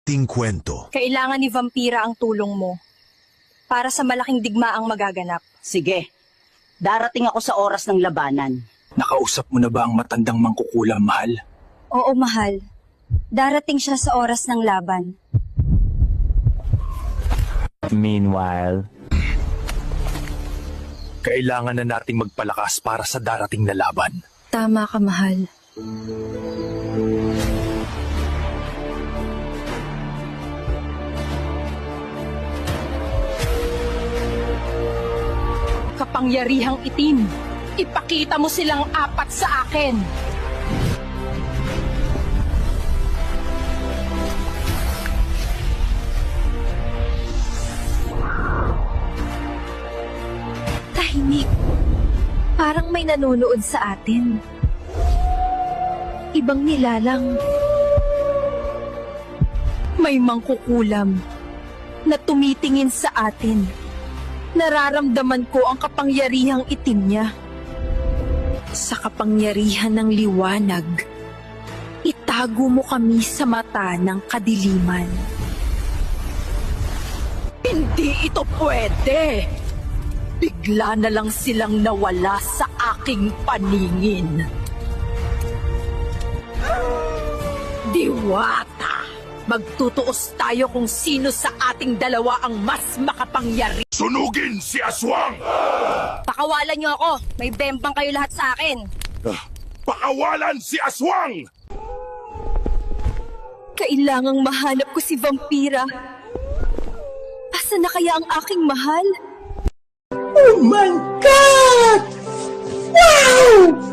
Munting kwento. Kailangan ni Vampira ang tulong mo para sa malaking digmaang magaganap. Sige, darating ako sa oras ng labanan. Nakausap mo na ba ang matandang mangkukulam, mahal? Oo, mahal. Darating siya sa oras ng laban. Meanwhile, Kailangan na nating magpalakas para sa darating na laban. Tama ka, mahal. Kapangyarihang itim, ipakita mo silang apat sa akin. Tahimik. Parang may nanonood sa atin. Ibang nilalang. May mangkukulam na tumitingin sa atin. Nararamdaman ko ang kapangyarihang itim niya. Sa kapangyarihan ng liwanag, itago mo kami sa mata ng kadiliman. Hindi ito pwede! Bigla na lang silang nawala sa aking paningin. Diwata! Magtutuos tayo kung sino sa ating dalawa ang mas makapangyari. Sunugin si Aswang! Pakawalan niyo ako! May bembang kayo lahat sa akin! Pakawalan si Aswang! Kailangang mahanap ko si Vampira. Asan na kaya ang aking mahal? Oh my God! Wow!